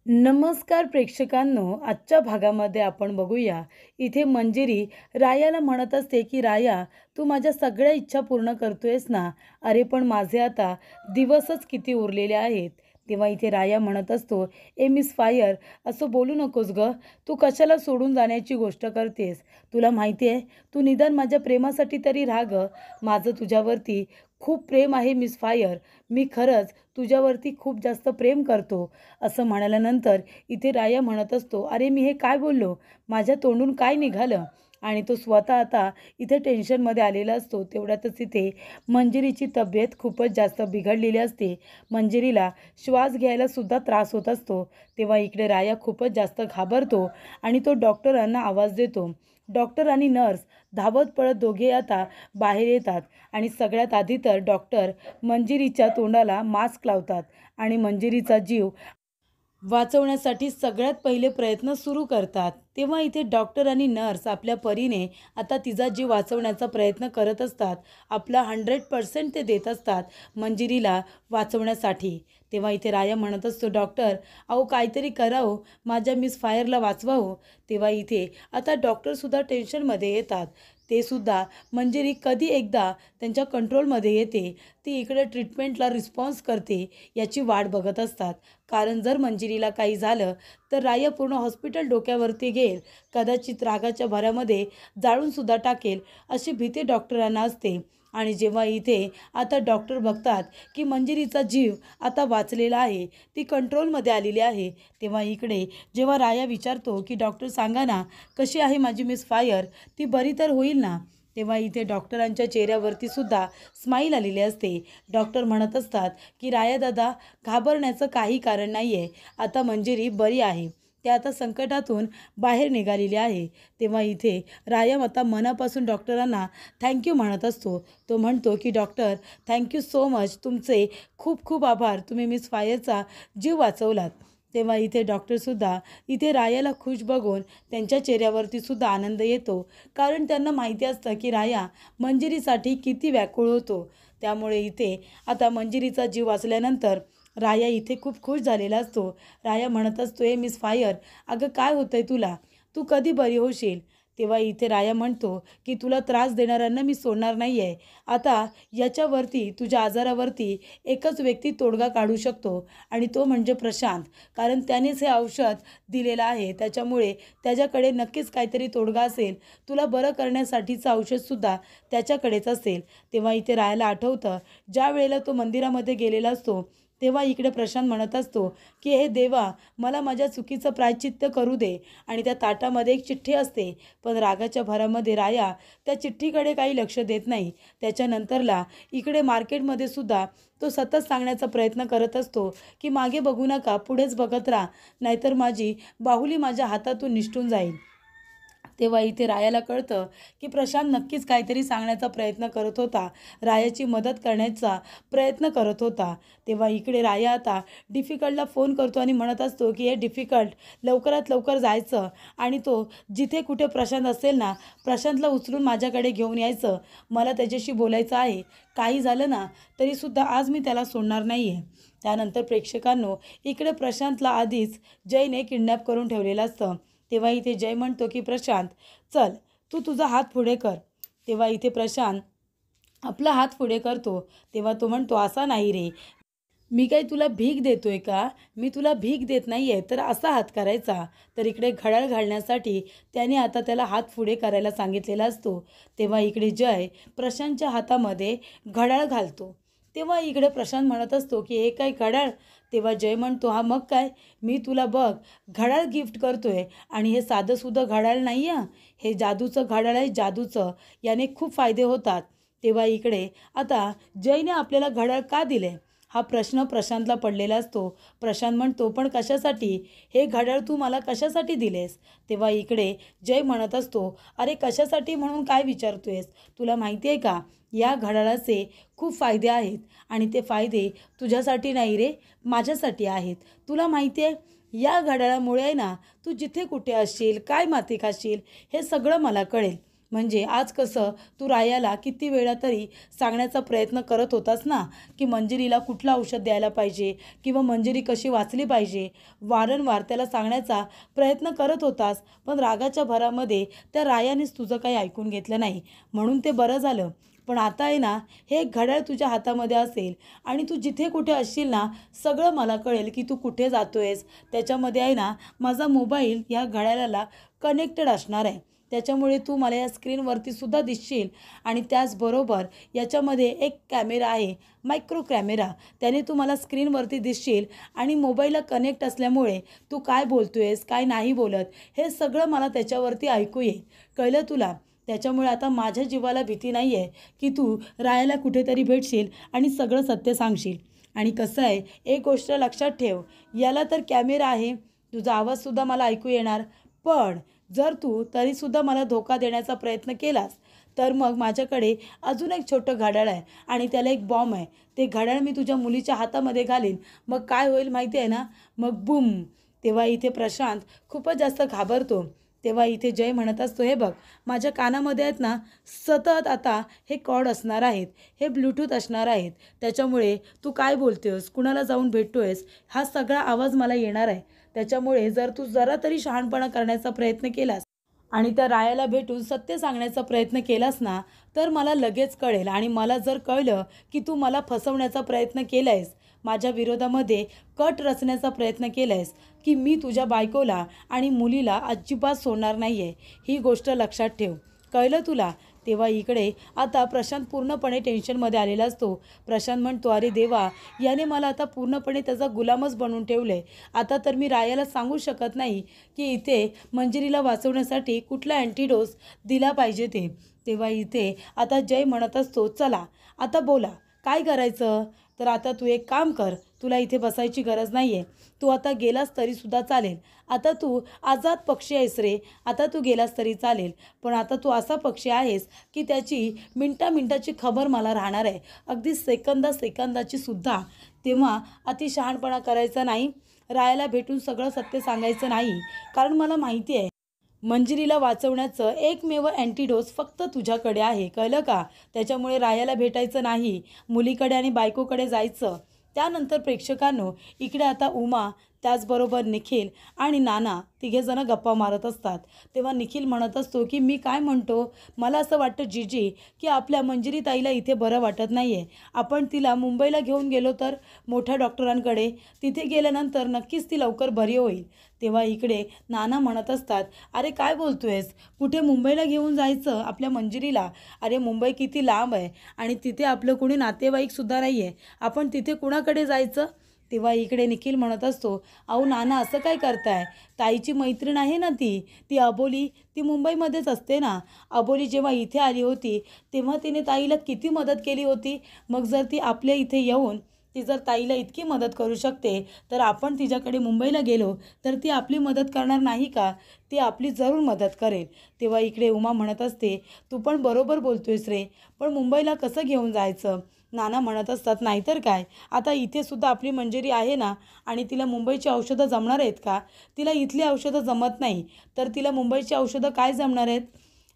नमस्कार प्रेक्षकांनो, आजच्या भागामध्ये आपण बघूया. इथे मंजिरी रायाला म्हणत असते की राया, तू माझ्या सगळ्या इच्छा पूर्ण करतोयस ना. अरे पण माझे आता दिवसच किती उरलेले आहेत. तेव्हा इथे राया म्हणत असतो, ए मिस फायर, असं बोलू नकोस ग. तू कशाला सोडून जाण्याची गोष्ट करतेस? तुला माहिती आहे, तू निदान माझ्या प्रेमासाठी तरी राहा ग. माझं तुझ्यावरती खूप प्रेम आहे मिस फायर. मी खरंच तुझ्यावरती खूप जास्त प्रेम करतो. असं म्हणाल्यानंतर इथे राया म्हणत असतो, अरे मी हे काय बोललो, माझ्या तोंडून काय निघालं? आणि तो स्वतः आता इथे टेन्शनमध्ये आलेला असतो. तेवढ्यातच इथे मंजिरीची तब्येत खूपच जास्त बिघडलेली असते. मंजिरीला श्वास घ्यायला सुद्धा त्रास होत असतो. तेव्हा इकडे राया खूपच जास्त घाबरतो आणि तो डॉक्टरांना आवाज देतो. डॉक्टर आणि नर्स धावत पळत दोघे आता बाहेर येतात आणि सगळ्यात आधी तर डॉक्टर मंजिरीच्या तोंडाला मास्क लावतात आणि मंजिरीचा जीव वाचवण्यासाठी सगळ्यात पहिले प्रयत्न सुरू करतात. तेव्हा इथे डॉक्टर आणि नर्स आपल्या परीने आता तिचा जीव वाचवण्याचा प्रयत्न करत असतात. आपला 100% ते देत असतात मंजिरीला वाचवण्यासाठी. तेव्हा इथे राया म्हणत असतो, डॉक्टर अहो काहीतरी करा हो, माझ्या मिस फायरला वाचवा हो. तेव्हा इथे आता डॉक्टरसुद्धा टेन्शनमध्ये येतात. ते सुद्धा मंजिरी कधी एकदा त्यांच्या कंट्रोलमध्ये येते, ती इकडे ट्रीटमेंटला रिस्पॉन्स करते याची वाट बघत असतात. कारण जर मंजिरीला काही झालं तर राया पूर्ण हॉस्पिटल डोक्यावरती घेईल, कदाचित रागाच्या भरामध्ये जाळूनसुद्धा टाकेल अशी भीती डॉक्टरांना असते. आणि जेव्हा इथे आता डॉक्टर बघतात की मंजिरीचा जीव आता वाचलेला आहे, ती कंट्रोलमध्ये आलेली आहे, तेव्हा इकडे जेव्हा राया विचारतो की डॉक्टर सांगा ना, कशी आहे माझी मिस फायर, ती बरी तर होईल ना. तेव्हा इथे डॉक्टरांच्या चेहऱ्यावरती सुद्धा स्माईल आलेली असते. डॉक्टर म्हणत असतात की राया दादा, घाबरण्याचं काही कारण नाही आहे. आता मंजिरी बरी आहे, ते आता संकटातून बाहेर निघालेली आहे. तेव्हा इथे राया आता मनापासून डॉक्टरांना थँक्यू म्हणत असतो. तो म्हणतो की डॉक्टर, थँक्यू सो मच, तुमचे खूप खूप आभार, तुम्ही मिस फायरचा जीव वाचवलात. तेव्हा इथे डॉक्टरसुद्धा इथे रायाला खुश बघून त्यांच्या चेहऱ्यावरती सुद्धा आनंद येतो. कारण त्यांना माहिती असतं की राया मंजिरीसाठी किती व्याकुळ होतो. त्यामुळे इथे आता मंजिरीचा जीव वाचल्यानंतर राया इथे खूप खुश झालेला असतो. राया म्हणत असतो, ए मिस फायर, अगं काय होतंय तुला, तू कधी बरी होशील? तेव्हा इथे राया म्हणतो की तुला त्रास देणाऱ्यांना मी सोडणार नाही आहे. आता याच्यावरती, तुझ्या आजारावरती एकच व्यक्ती तोडगा काढू शकतो आणि तो म्हणजे प्रशांत. कारण त्यानेच हे औषध दिलेलं आहे, त्याच्यामुळे त्याच्याकडे नक्कीच काहीतरी तोडगा असेल. तुला बरं करण्यासाठीचं औषधसुद्धा त्याच्याकडेच असेल. तेव्हा इथे रायाला आठवतं, ज्या वेळेला तो मंदिरामध्ये गेलेला असतो तेव्हा इकडे प्रशांत म्हणत असतो की हे देवा, मला माझ्या चुकीचं प्रायश्चित्त करू दे. आणि त्या ताटामध्ये एक चिठ्ठी असते, पण रागाच्या भरामध्ये राया त्या चिठ्ठीकडे काही लक्ष देत नाही. त्याच्यानंतरला इकडे मार्केटमध्ये सुद्धा तो सतत सांगण्याचा प्रयत्न करत असतो की मागे बघू नका, पुढेच बघत राहा, नाहीतर माझी बाहुली माझ्या हातातून निसटून जाईल. तेव्हा इथे रायाला कळतं की प्रशांत नक्कीच काहीतरी सांगण्याचा प्रयत्न करत होता, रायाची मदत करण्याचा प्रयत्न करत होता. तेव्हा इकडे राया आता डिफिकल्टला फोन करतो आणि म्हणत असतो की हे डिफिकल्ट, लवकरात लवकर जायचं आणि तो जिथे कुठे प्रशांत असेल ना, प्रशांतला उचलून माझ्याकडे घेऊन यायचं. मला त्याच्याशी बोलायचं आहे. काही झालं ना तरीसुद्धा आज मी त्याला सोडणार नाही आहे. त्यानंतर प्रेक्षकांनो, इकडे प्रशांतला आधीच जयने किडनॅप करून ठेवलेलं असतं. तेव्हा इथे जय म्हणतो की प्रशांत, चल तू तुझा हात पुढे कर. तेव्हा इथे प्रशांत आपला हात पुढे करतो. तेव्हा तो म्हणतो, असा नाही रे, मी काही तुला भीक देतोय का? मी तुला भीक देत नाही आहे, तर असा हात करायचा. तर इकडे घड्याळ घालण्यासाठी त्याने आता त्याला हात पुढे करायला सांगितलेला असतो. तेव्हा इकडे जय प्रशांतच्या हातामध्ये घड्याळ घालतो. तेव्हा इकडे प्रशांत म्हणत असतो की हे काय घड्याळ? तेव्हा जय म्हणतो, हा मग काय, मी तुला बघ घड्याळ गिफ्ट करतोय आणि हे साधंसुद्धा घड्याळ नाही आहे, हे जादूचं घड्याळ आहे, जादूचं. याने खूप फायदे होतात. तेव्हा इकडे आता जयने आपल्याला घड्याळ का दिले हा प्रश्न प्रशांतला पडलेला असतो. प्रशांत म्हणतो, पण कशासाठी? हे घड्याळ तू मला कशासाठी दिलेस? तेव्हा इकडे जय म्हणत असतो, अरे कशासाठी म्हणून काय विचारतोयस? तुला माहिती आहे का, या घड्याळाचे खूप फायदे आहेत आणि ते फायदे तुझ्यासाठी नाही रे, माझ्यासाठी आहेत. तुला माहिती आहे, या घड्याळामुळे आहे ना, तू जिथे कुठे असशील, काय माती खाशील, हे सगळं मला कळेल. म्हणजे आज कसं तू रायाला किती वेळा तरी सांगण्याचा प्रयत्न करत होतास ना, की मंजिरीला कुठलं औषध द्यायला पाहिजे किंवा मंजिरी कशी वाचली पाहिजे. वारंवार त्याला सांगण्याचा प्रयत्न करत होतास, पण रागाच्या भरामध्ये त्या रायानेच तुझं काही ऐकून घेतलं नाही. म्हणून ते बरं झालं. पण आता आहे ना, हे एक घड्याळ तुझ्या हातामध्ये असेल आणि तू जिथे कुठे असशील ना, सगळं मला कळेल की तू कुठे जातोयस. त्याच्यामध्ये आहे ना, माझा मोबाईल ह्या घड्याळाला कनेक्टेड असणार आहे. त्याच्यामुळे तू मला या स्क्रीनवरती सुद्धा दिसशील आणि त्याचबरोबर याच्यामध्ये एक कॅमेरा आहे, मायक्रो कॅमेरा. त्याने तू मला स्क्रीनवरती दिसशील आणि मोबाईलला कनेक्ट असल्यामुळे तू काय बोलतोयस, काय नाही बोलत, हे सगळं मला त्याच्यावरती ऐकू येईल. कळलं तुला? त्याच्यामुळे आता माझ्या जीवाला भीती नाही आहे की तू रायाला कुठेतरी भेटशील आणि सगळं सत्य सांगशील. आणि कसं आहे, एक गोष्ट लक्षात ठेव, याला तर कॅमेरा आहे, तुझा आवाजसुद्धा मला ऐकू येणार. पण जर तू तरीसुद्धा मला धोका देण्याचा प्रयत्न केलास तर मग माझ्याकडे अजून एक छोटं घड्याळ आहे आणि त्याला एक बॉम्ब आहे. ते घड्याळ मी तुझ्या मुलीच्या हातामध्ये घालीन. मग काय होईल माहिती आहे ना? मग बूम. तेव्हा इथे प्रशांत खूपच जास्त घाबरतो. तेव्हा इथे जय म्हणत असतो, हे बघ माझ्या कानामध्ये आहेत ना, सतत आता हे कॉर्ड असणार आहेत, हे ब्लूटूथ असणार आहेत. त्याच्यामुळे तू काय बोलतोयस, कुणाला जाऊन भेटतोयस, हा सगळा आवाज मला येणार आहे. त्याच्यामुळे जर तू जरा तरी शहाणपणा करण्याचा प्रयत्न केलास आणि त्या रायाला भेटून सत्य सांगण्याचा प्रयत्न केलास ना, तर मला लगेच कळेल. आणि मला जर कळलं की तू मला फसवण्याचा प्रयत्न केला आहेस, माझ्या विरोधामध्ये कट रचण्याचा प्रयत्न केला आहेस, की मी तुझ्या बायकोला आणि मुलीला अजिबात सोडणार नाही आहे. ही गोष्ट लक्षात ठेव. कळलं तुला? तेव्हा इकडे आता प्रशांत पूर्णपणे टेन्शनमध्ये आलेला असतो. प्रशांत म्हणतो, अरे देवा, याने मला आता पूर्णपणे त्याचा गुलामच बनवून ठेवलं आहे. आता तर मी रायाला सांगू शकत नाही की इथे मंजिरीला वाचवण्यासाठी कुठला अँटीडोस दिला पाहिजे ते. तेव्हा इथे आता जय म्हणत असतो, चला आता बोला काय करायचं. तर आता तू एक काम कर, तुला इथे बसायची गरज नाही आहे. तू आता गेलास तरीसुद्धा चालेल. आता तू आझाद पक्षी आहेस रे. आता तू गेलास तरी चालेल. पण आता तू असा पक्षी आहेस की त्याची मिनटाची खबर मला राहणार आहे, अगदी सेकंदाची सुद्धा. तेव्हा अतिशहाणपणा करायचा नाही, रायाला भेटून सगळं सत्य सांगायचं नाही. कारण मला माहिती आहे मंजिरीला वाचवण्याचं एकमेव अँटीडोस फक्त तुझ्याकडे आहे. कळलं का? त्याच्यामुळे रायाला भेटायचं नाही, मुलीकडे आणि बायकोकडे जायचं. त्यानंतर प्रेक्षकांनो, इकडे आता उमा, त्याचबरोबर निखिल आणि नाना तिघेजणं गप्पा मारत असतात. तेव्हा निखिल म्हणत असतो की मी काय म्हणतो, मला असं वाटतं जीजी की आपल्या मंजिरी ताईला इथे बरं वाटत नाही आहे. आपण तिला मुंबईला घेऊन गेलो तर मोठ्या डॉक्टरांकडे, तिथे गेल्यानंतर नक्कीच ती लवकर बरी होईल. तेव्हा इकडे नाना म्हणत असतात, अरे काय बोलतोयस, कुठे मुंबईला घेऊन जायचं आपल्या मंजिरीला? अरे मुंबई किती लांब आहे आणि तिथे आपलं कोणी नातेवाईकसुद्धा नाही आहे, आपण तिथे कुणाकडे जायचं? तेव्हा इकडे निखिल म्हणत असतो, अहो नाना असं काय करताय, ताईची मैत्रीण आहे ना ती अबोली, ती मुंबईमध्येच असते ना. अबोली जेव्हा इथे आली होती तेव्हा तिने ताईला किती मदत केली होती. मग जर ती आपल्या इथे येऊन ती जर ताईला इतकी मदत करू शकते, तर आपण तिच्याकडे मुंबईला गेलो तर ती आपली मदत करणार नाही का? ती आपली जरूर मदत करेल. तेव्हा इकडे उमा म्हणत असते, तू पण बरोबर बोलतोयस रे, पण मुंबईला कसं घेऊन जायचं? नाना म्हणत असतात, नाहीतर काय, आता इथे सुद्धा आपली मंजिरी आहे ना, आणि तिला मुंबईची औषधं जमणार आहेत का? तिला इथली औषधं जमत नाही तर तिला मुंबईची औषधं काय जमणार आहेत?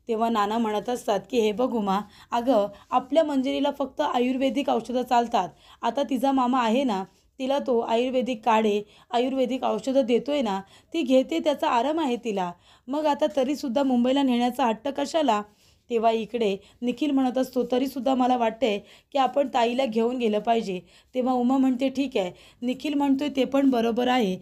तेव्हा नाना म्हणत असतात की हे बघ उमा, अगं आपल्या मंजिरीला फक्त आयुर्वेदिक औषधं चालतात. आता तिचा मामा आहे ना, तिला तो आयुर्वेदिक काढे, आयुर्वेदिक औषधं देतोय ना, ती घेते, त्याचा आराम आहे तिला. मग आता तरीसुद्धा मुंबईला नेण्याचा हट्ट कशाला? तेव्हा इकडे निखिल म्हणत असतो, तरीसुद्धा मला वाटतंय की आपण ताईला घेऊन गेलं पाहिजे. तेव्हा उमा म्हणते, ठीक आहे, निखिल म्हणतोय ते पण बरोबर आहे.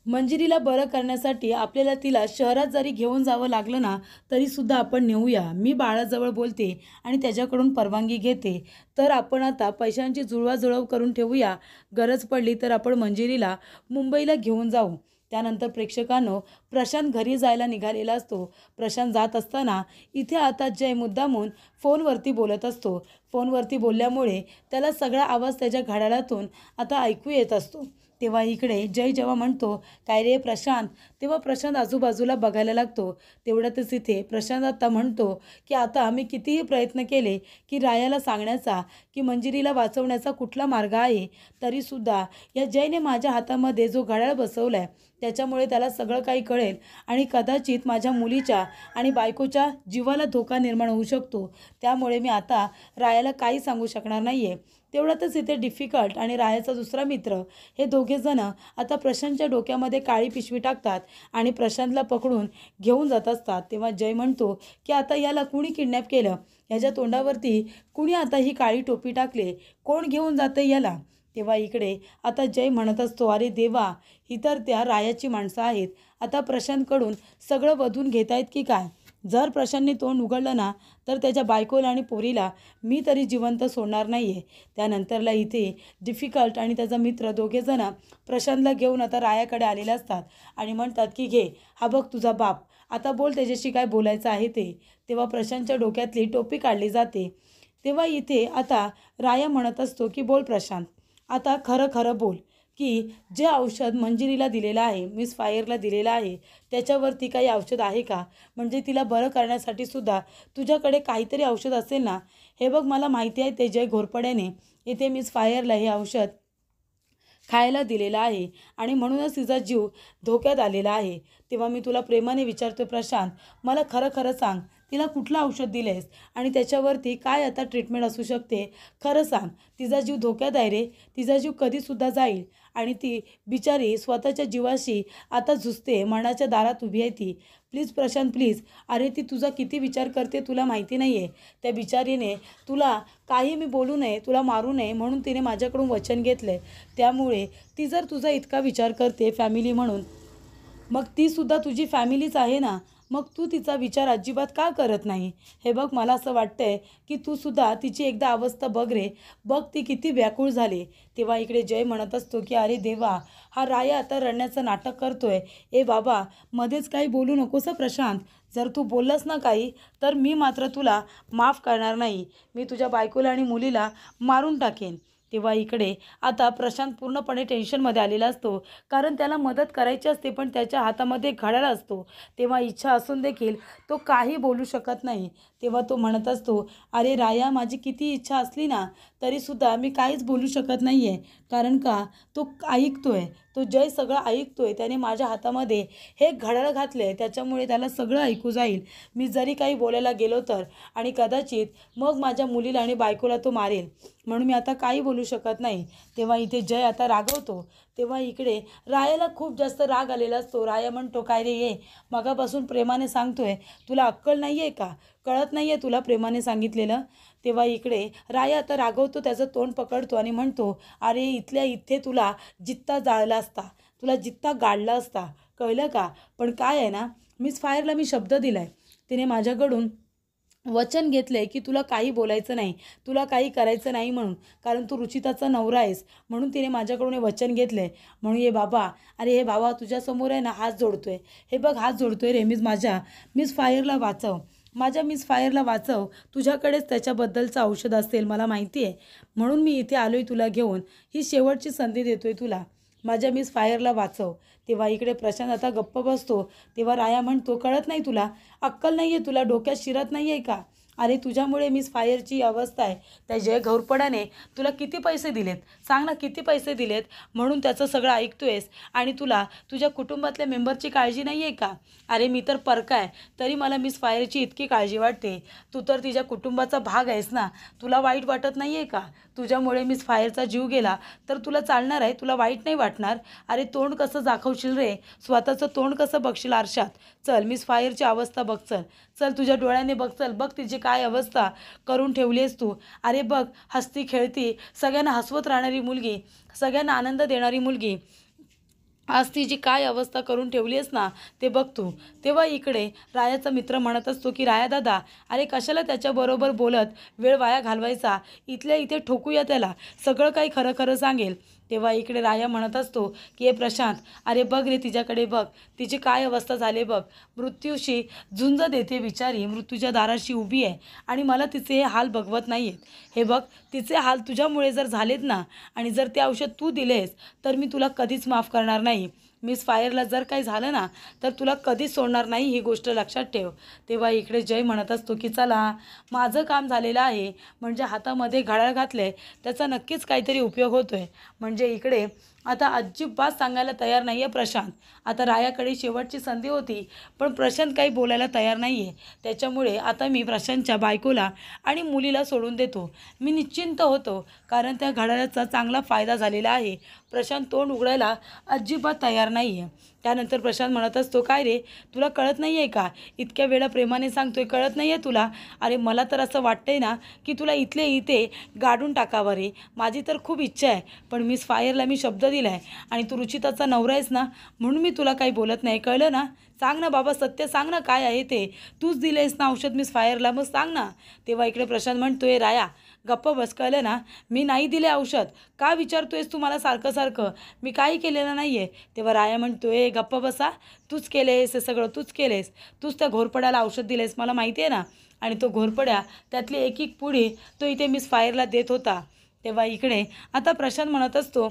मंजिरीला बरं करण्यासाठी आपल्याला तिला शहरात जरी घेऊन जावं लागलं ना, तरीसुद्धा आपण नेऊया. मी बाळाजवळ बोलते आणि त्याच्याकडून परवानगी घेते. तर आपण आता पैशांची जुळवाजुळव करून ठेवूया. गरज पडली तर आपण मंजिरीला मुंबईला घेऊन जाऊ. त्यानंतर प्रेक्षकांनो, प्रशांत घरी जायला निघालेला असतो. प्रशांत जात असताना इथे आता जय मुद्दामून फोनवरती बोलत असतो. फोनवरती बोलल्यामुळे त्याला सगळा आवाज त्याच्या घड्याळातून आता ऐकू येत असतो. तेव्हा इकडे जय जेव्हा म्हणतो काय रे प्रशांत, तेव्हा प्रशांत आजूबाजूला बघायला लागतो. तेवढ्यातच इथे प्रशांत आता म्हणतो की आता मी कितीही प्रयत्न केले की रायाला सांगण्याचा की मंजिरीला वाचवण्याचा कुठला मार्ग आहे, तरीसुद्धा या जयने माझ्या हातामध्ये जो घड्याळ बसवला आहे त्याच्यामुळे त्याला सगळं काही कळेल आणि कदाचित माझ्या मुलीच्या आणि बायकोच्या जीवाला धोका निर्माण होऊ शकतो. त्यामुळे मी आता रायाला काही सांगू शकणार नाही आहे. तेवढ्यातच इथे डिफिकल्ट आणि रायाचा दुसरा मित्र हे दोघेजणं आता प्रशांतच्या डोक्यामध्ये काळी पिशवी टाकतात आणि प्रशांतला पकडून घेऊन जात असतात. तेव्हा जय म्हणतो की आता याला कुणी किडनॅप केलं, याच्या तोंडावरती कुणी आता ही काळी टोपी टाकले, कोण घेऊन जाते याला. तेव्हा इकडे आता जय म्हणत असतो अरे देवा, ही तर त्या रायाची माणसं आहेत, आता प्रशांतकडून सगळं वधून घेत आहेत की काय. जर प्रशांतने तोंड उघडलं ना तर त्याच्या बायकोला आणि पोरीला मी तरी जिवंत सोडणार नाही आहे. त्यानंतरला इथे डिफिकल्ट आणि त्याचा मित्र दोघेजण प्रशांतला घेऊन आता रायाकडे आलेले असतात आणि म्हणतात की घे हा बघ तुझा बाप, आता बोल त्याच्याशी काय बोलायचं आहे ते. तेव्हा प्रशांतच्या डोक्यातली टोपी काढली जाते. तेव्हा इथे आता राया म्हणत असतो की बोल प्रशांत, आता खरं खरं बोल की जे औषध मंजिरीला दिलेलं आहे, मिस फायरला दिलेलं आहे, त्याच्यावरती काही औषध आहे का, म्हणजे तिला बरं करण्यासाठी सुद्धा तुझ्याकडे काहीतरी औषध असेल ना. हे बघ मला माहिती आहे ते जय घोरपड्याने इथे मिस फायरला हे औषध खायला दिलेला आहे आणि म्हणूनच तिचा जीव धोक्यात आलेला आहे. तेव्हा मी तुला प्रेमाने विचारतो प्रशांत, मला खरं खरं सांग, तिला कुठलं औषध दिलेस आणि त्याच्यावरती काय आता ट्रीटमेंट असू शकते, खरं सांग. तिचा जीव धोक्यात आहे रे, तिचा जीव कधीसुद्धा जाईल आणि ती बिचारी स्वतःच्या जीवाशी आता झुजते, मरणाच्या दारात उभी आहे ती. Please Prashant please. अरे ती तुझा किती विचार करते तुला माहिती नाही आहे. त्या बिचारीने तुला काही मी बोलू नये, तुला मारू नये म्हणून तिने माझ्याकडून वचन घेतलं आहे. त्यामुळे ती जर तुझा इतका विचार करते फॅमिली म्हणून, मग तीसुद्धा तुझी फॅमिलीच आहे ना, मग तू तिचा विचार अजिबात का करत नाही. हे बघ मला असं वाटतंय की तू सुद्धा तिची एकदा अवस्था बघ रे, बघ ती किती व्याकुळ झाली. तेव्हा इकडे जय म्हणत असतो की अरे देवा, हा राया आता रडण्याचं नाटक करतोय. ए बाबा मध्येच काही बोलू नकोस प्रशांत, जर तू बोललास ना काही तर मी मात्र तुला माफ करणार नाही, मी तुझ्या बायकोला आणि मुलीला मारून टाकेन. तेव्हा इकडे आता प्रशांत पूर्णपणे टेन्शनमध्ये आलेला असतो, कारण त्याला मदत करायची असते पण त्याच्या हातामध्ये घड्याळ असतो. तेव्हा इच्छा असून देखील तो काही बोलू शकत नाही. तेव्हा तो म्हणत असतो अरे राया, माझी किती इच्छा असली ना तरीसुद्धा मी काहीच बोलू शकत नाही आहे, कारण का तो ऐकतोय, तो जय सगळं ऐकतोय. त्याने माझ्या हातामध्ये हे घड्याळ घातले, त्याच्यामुळे त्याला सगळं ऐकू जाईल. मी जरी काही बोलायला गेलो तर आणि कदाचित मग माझ्या मुलीला आणि बायकोला तो मारेल, म्हणून मी आता काही बोलू शकत नाही. तेव्हा इथे जय आता रागवतो. तेव्हा इकडे रायाला खूप जास्त राग आलेला असतो. राया म्हणतो काय रे ये, मगापासून प्रेमाने सांगतोय, तुला अक्कल नाही आहे का, कळत नाही आहे तुला प्रेमाने सांगितलेलं. तेव्हा इकडे राया आता रागवतो, त्याचं तोंड पकडतो आणि म्हणतो अरे इथल्या इथे तुला जित्ता जाळला असता, तुला जित्ता गाडला असता, कळलं का. पण काय आहे ना, मिस फायरला मी शब्द दिला आहे, तिने माझ्याकडून वचन घेतलं आहे की तुला काही बोलायचं नाही, तुला काही करायचं नाही म्हणून, कारण तू रुचिताचा नवरा आहेस म्हणून तिने माझ्याकडून हे वचन घेतलं आहे. म्हणून हे बाबा, अरे हे बाबा तुझ्यासमोर आहे ना हात जोडतोय, हे बघ हात जोडतोय रे, माझ्या मिस फायरला वाचव, माझ्या मिस फायरला वाचव. तुझ्याकडेच त्याच्याबद्दलचं औषध असेल मला माहिती आहे, म्हणून मी इथे आलोय तुला घेऊन, ही शेवटची संधी देतोय तुला, माझ्या मिस फायरला वाचव. तेव्हा इकडे प्रशांत आता गप्प बसतो. तेव्हा राया म्हणतो कळत नाही तुला, अक्कल नाही आहे तुला, डोक्यात शिरत नाही आहे का. अरे तुझ्यामुळे मिस फायरची अवस्था आहे, त्या जय घोरपड्याने तुला किती पैसे दिलेत सांग ना, किती पैसे दिलेत म्हणून त्याचं सगळं ऐकतोयस आणि तुला तुझ्या कुटुंबातल्या मेंबरची काळजी नाही आहे का. अरे मी तर परका आहे तरी मला मिस फायरची इतकी काळजी वाटते, तू तर तिच्या कुटुंबाचा भाग आहेस ना, तुला वाईट वाटत नाही आहे का. तुझ्यामुळे मिस फायरचा जीव गेला तर तुला चालणार आहे, तुला वाईट नाही वाटणार. अरे तोंड कसं दाखवशील रे, स्वतःचं तोंड कसं बघशील आरशात. चल मिस फायरची अवस्था बघ, चल चल तुझ्या डोळ्याने बघ, चल बघ तिची काय अवस्था करून ठेवली आहेस तू. अरे बघ हसती खेळती सगळ्यांना हसवत राहणारी मुलगी, सगळ्यांना आनंद देणारी मुलगी, आज तिची काय अवस्था करून ठेवली आहेस ना ते बघ तू. तेव्हा इकडे रायाचा मित्र म्हणत असतो की राया दादा, अरे कशाला त्याच्याबरोबर बोलत वेळ वाया घालवायचा, इथल्या इथे ठोकूया त्याला, सगळं काही खरं खरं सांगेल. तेव्हा इकडे राया म्हणत असतो की हे प्रशांत, अरे बघ रे तिच्याकडे बघ, तिची काय अवस्था झाली बघ, मृत्यूशी झुंज देते बिचारी, मृत्यूच्या दाराशी उभी आहे आणि मला तिचे हे हाल बघवत नाही आहेत. हे बघ, तिचे हाल तुझ्यामुळे जर झालेत ना, आणि जर ते औषध तू दिलेस तर मी तुला कधीच माफ करणार नाही. मिस फायरला जर काही झालं ना तर तुला कधीच सोडणार नाही, ही गोष्ट लक्षात ठेव. तेव्हा इकडे जय म्हणत असतो की चला, माझं काम झालेलं आहे, म्हणजे हातामध्ये घड्याळ घातले त्याचा नक्कीच काहीतरी उपयोग होतो आहे. म्हणजे इकडे आता अजिबात सांगायला तयार नाही आहे प्रशांत. आता रायाकडे शेवटची संधी होती, पण प्रशांत काही बोलायला तयार नाही आहे. त्याच्यामुळे आता मी प्रशांतच्या बायकोला आणि मुलीला सोडून देतो. मी निश्चिंत होतो, कारण त्या घड्याळाचा चांगला फायदा झालेला आहे. प्रशांत तोंड उघडायला अजिबात तयार नाही आहे. त्यानंतर प्रशांत म्हणत असतो, काय रे, तुला कळत नाही आहे का? इतक्या वेळा प्रेमाने सांगतोय, कळत नाही आहे तुला? अरे मला तर असं वाटतंय ना की तुला इथले इथे गाडून टाकावं रे. माझी तर खूप इच्छा आहे, पण मिस फायरला मी शब्द दिला आहे आणि तू रुचिताचा नवरा आहेस ना, म्हणून मी तुला काही बोलत नाही, कळलं ना? सांग ना बाबा, सत्य सांग ना, काय आहे ते. तूच दिलं आहेस ना औषध मिस फायरला, मग सांग ना. तेव्हा इकडे प्रशांत म्हणतोय, राया गप्प बस, कळलं ना? मी नाही दिले औषध. का विचारतोयस तू मला सारखं सारखं? मी काही केलेलं नाही आहे. तेव्हा राया म्हणतोय, गप्प बसा, तूच केलेस हे सगळं, तूच केलेस. तूच त्या घोरपड्याला औषध दिलेस, मला माहिती आहे ना. आणि तो घोरपड्या त्यातली एक एक पुडी तो इथे मिस फायरला देत होता. तेव्हा इकडे आता प्रशांत म्हणत असतो,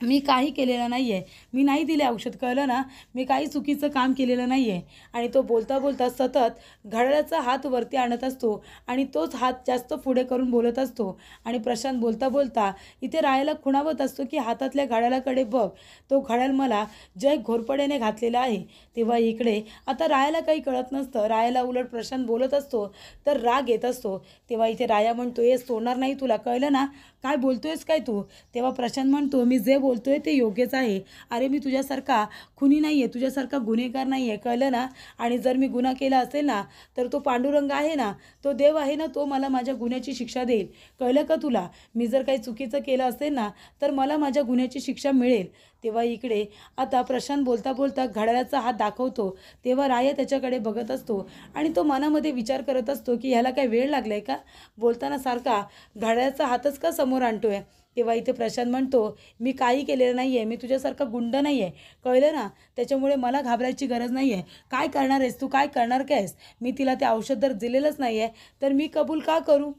मी काही केलेलं नाही आहे, मी नाही दिले औषध, कळलं ना? मी काही चुकीचं काम केलेलं नाही आहे. आणि तो बोलता बोलता सतत घड्याळाचा हात वरती आणत असतो आणि तोच हात जास्त पुढे करून बोलत असतो. आणि प्रशांत बोलता बोलता इथे रायाला खुणावत असतो की हातातल्या घड्याळाकडे बघ, तो घड्याळ मला जय घोरपड्याने घातलेला आहे. तेव्हा इकडे आता रायाला काही कळत नसतं. रायाला उलट प्रशांत बोलत असतो तर राग येत असतो. तेव्हा इथे राया म्हणतो, हे सोडणार नाही तुला, कळलं ना? काय बोलतोयस काय तू? तेव्हा प्रशांत म्हणतो, मी जे बोलतोय ते योग्यच आहे. अरे मी तुझ्यासारखा खुनी नाही आहे, तुझ्यासारखा गुन्हेगार नाही आहे, कळलं ना? आणि जर मी गुन्हा केला असेल ना तर तो पांडुरंग आहे ना, तो देव आहे ना, तो मला माझ्या गुन्ह्याची शिक्षा देईल, कळलं का तुला? मी जर काही चुकीचं केलं असेल ना तर मला माझ्या गुन्ह्याची शिक्षा मिळेल. तेव्हा इकडे आता प्रशांत बोलता बोलता घड्याळाचा हात दाखवतो. तेव्हा राया त्याच्याकडे बघत असतो आणि तो मनामध्ये विचार करत असतो की ह्याला काय वेळ लागलाय का? बोलताना सारखा घड्याळाचा हातच का समोर आणतोय? तेव्हा इथे प्रशांत म्हणतो, मी काही केलेलं नाही आहे, मी तुझ्यासारखा गुंड नाही आहे, कळलं ना? त्याच्यामुळे मला घाबरायची गरज नाही आहे. काय करणार आहेस तू, काय करणार काय आहेस? मी तिला ते औषध जर दिलेलंच नाही आहे तर मी कबूल का करू?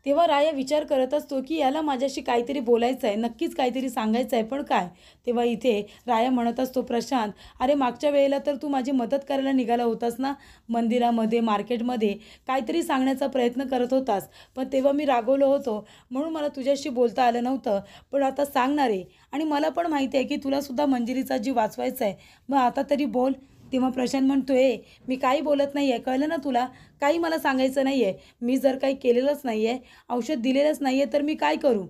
तेव्हा राया विचार करत असतो की याला माझ्याशी काहीतरी बोलायचं आहे, नक्कीच काहीतरी सांगायचं आहे, पण काय? तेव्हा इथे राया म्हणत असतो, प्रशांत, अरे मागच्या वेळेला तर तू माझी मदत करायला निघाला होतास ना, मंदिरामध्ये मार्केटमध्ये काहीतरी सांगण्याचा प्रयत्न करत होतास, पण तेव्हा मी रागवलो होतो म्हणून मला तुझ्याशी बोलता आलं नव्हतं. पण आता सांगणार आहे आणि मला पण माहिती आहे की तुलासुद्धा मंजिरीचा जीव वाचवायचा आहे, मग आता तरी बोल. तेव्हा प्रशांत म्हणतोय, मी काही बोलत नाही आहे, कळलं ना तुला? काही मला सांगायचं नाही आहे. मी जर काही केलेलंच नाही आहे, औषध दिलेलंच नाही आहे, तर मी काय करू?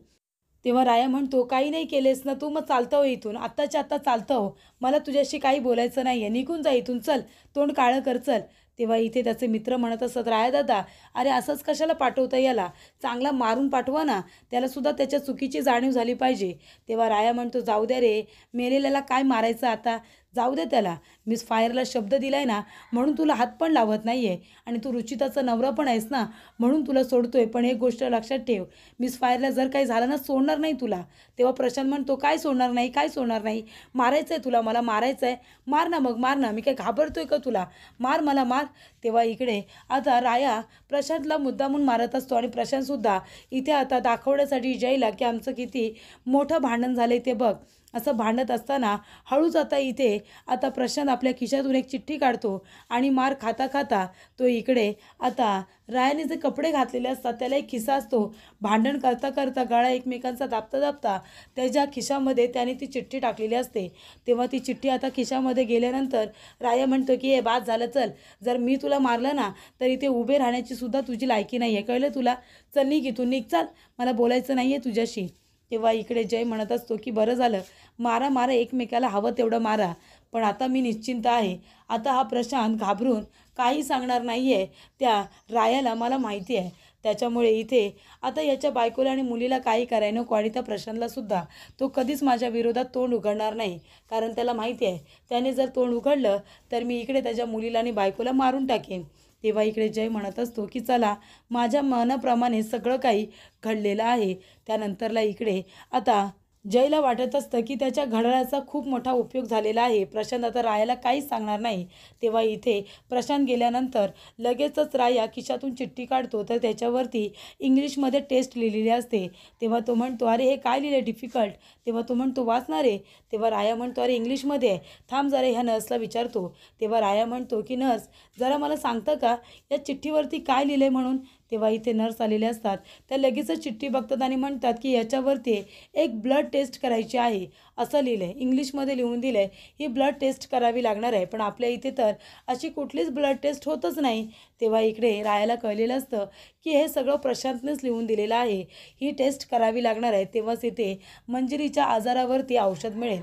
तेव्हा राया म्हणतो, काही नाही केलेस ना तू, मग चालतं हो इथून, आत्ताच्या आत्ता चालतं हो. मला तुझ्याशी काही बोलायचं नाही आहे, निघून जा इथून, चल, तोंड काळं कर, चल. तेव्हा इथे त्याचे मित्र म्हणत असतात, राया दादा, अरे असंच कशाला पाठवता याला, चांगला मारून पाठवा ना, त्यालासुद्धा त्याच्या चुकीची जाणीव झाली पाहिजे. तेव्हा राया म्हणतो, जाऊ द्या रे, मेलेल्याला काय मारायचं आता, जाऊ दे त्याला. मिस फायरला शब्द दिलाय ना म्हणून तुला हात पण लावत नाही आहे, आणि तू रुचिताचा नवरा पण आहेस ना म्हणून तुला सोडतोय. पण एक गोष्ट लक्षात ठेव, मिस फायरला जर काही झालं ना, सोडणार नाही तुला. तेव्हा प्रशांत म्हणतो, काय सोडणार नाही, काय सोडणार नाही? मारायचं आहे तुला, मला मारायचं आहे, मार ना मग, मार ना, मी काय घाबरतोय का तुला? मार मला, मार. तेव्हा इकडे आता राया प्रशांतला मुद्दामून मारत असतो आणि प्रशांतसुद्धा इथे आता दाखवण्यासाठी जयला की आमचं किती मोठं भांडण झालं ते बघ, असं भांडत असताना हळूच आता इथे आता प्रशांत आपल्या खिशातून एक चिठ्ठी काढतो आणि मार खाता खाता तो इकडे आता रायाने जे कपडे घातलेले असतात त्याला एक खिसा असतो, भांडण करता करता गळा एकमेकांचा दाबता दाबता त्याच्या खिशामध्ये त्याने ती चिठ्ठी टाकलेली असते. तेव्हा ती चिठ्ठी आता खिशामध्ये गेल्यानंतर राया म्हणतो की हे बाद झालं, चल, जर मी तुला मारलं ना तर इथे उभे राहण्याची सुद्धा तुझी लायकी नाही आहे, कळलं तुला? चल निघ इथून, निघ, चल, मला बोलायचं नाही आहे तुझ्याशी. तेव्हा इकडे जय म्हणत असतो की बरं झालं, मारा मारा, एकमेकाला हवं तेवढं मारा, पण आता मी निश्चिंत आहे. आता हा प्रशांत घाबरून काही सांगणार नाही आहे त्या रायाला, मला माहिती आहे. त्याच्यामुळे इथे आता याच्या बायकोला आणि मुलीला काही करायला नको, आणि त्या प्रशांतलासुद्धा तो कधीच माझ्या विरोधात तोंड उघडणार नाही, कारण त्याला माहिती आहे त्याने जर तोंड उघडलं तर मी इकडे त्याच्या मुलीला आणि बायकोला मारून टाकेन. तेव्हा इकडे जय म्हणत असतो की चला, माझ्या मनाप्रमाणे सगळं काही घडलेलं आहे. त्यानंतरला इकडे आता जयला वाटत असतं की त्याच्या घड्याळाचा खूप मोठा उपयोग झालेला आहे. प्रशांत आता रायाला काहीच सांगणार नाही. तेव्हा इथे प्रशांत गेल्यानंतर लगेचच राया खिशातून चिठ्ठी काढतो, तर त्याच्यावरती इंग्लिशमध्ये टेस्ट लिहिलेली असते. तेव्हा तो म्हणतो, अरे हे काय लिहिलं डिफिकल्ट? तेव्हा तो म्हणतो, वाचणार आहे. तेव्हा राया म्हणतो, अरे इंग्लिशमध्ये आहे, थांब जरा ह्या नर्सला विचारतो. तेव्हा राया म्हणतो की नर्स, जरा मला सांगता का या चिठ्ठीवरती काय लिहिलं आहे म्हणून? तेव्हा इथे नर्स आलेले असतात. त्या लगेचच चिठ्ठी बघतात आणि म्हणतात की याच्यावरती एक ब्लड टेस्ट करायची आहे असं लिहिलं आहे. इंग्लिशमध्ये लिहून दिलं आहे, ही ब्लड टेस्ट करावी लागणार आहे. पण आपल्या इथे तर अशी कुठलीच ब्लड टेस्ट होतच नाही. तेव्हा इकडे रायाला कळलेलं असतं की हे सगळं प्रशांतनेच लिहून दिलेलं आहे, ही टेस्ट करावी लागणार आहे. तेव्हाच इथे मंजिरीच्या आजारावरती औषध मिळेल.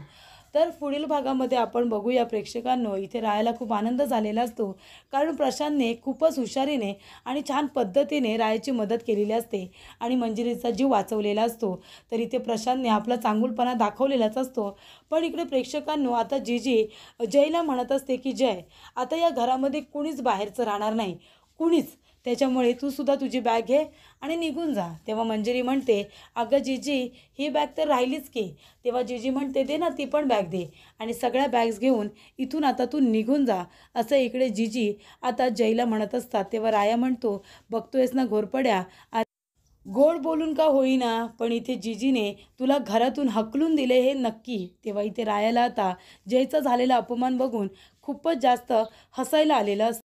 तर पुढील भागामध्ये आपण बघूया प्रेक्षकांनो, इथे रायाला खूप आनंद झालेला असतो, कारण प्रशांतने खूपच हुशारीने आणि छान पद्धतीने रायाची मदत केलेली असते आणि मंजिरीचा जीव वाचवलेला असतो. तर इथे प्रशांतने आपला चांगुलपणा दाखवलेलाच असतो. पण इकडे प्रेक्षकांनो, आता जीजी जयला म्हणत असते की जय, आता या घरामध्ये कुणीच बाहेरचं राहणार नाही, कुणीच. त्याच्यामुळे तू सुद्धा तुझी बॅग घे आणि निघून जा. तेव्हा मंजिरी म्हणते, अगं जीजी, ही बॅग तर राहिलीच की. तेव्हा जीजी म्हणते, दे ना ती पण बॅग दे आणि सगळ्या बॅग्स घेऊन इथून आता तू निघून जा, असं इकडे जीजी आता जयला म्हणत असतात. तेव्हा राया म्हणतो, बघतोयस ना घोरपड्या, गोड बोलून का होईना, पण इथे जीजीने तुला घरातून हकलून दिले हे नक्की. तेव्हा इथे रायाला आता जयचा झालेला अपमान बघून खूपच जास्त हसायला आलेलं असतं.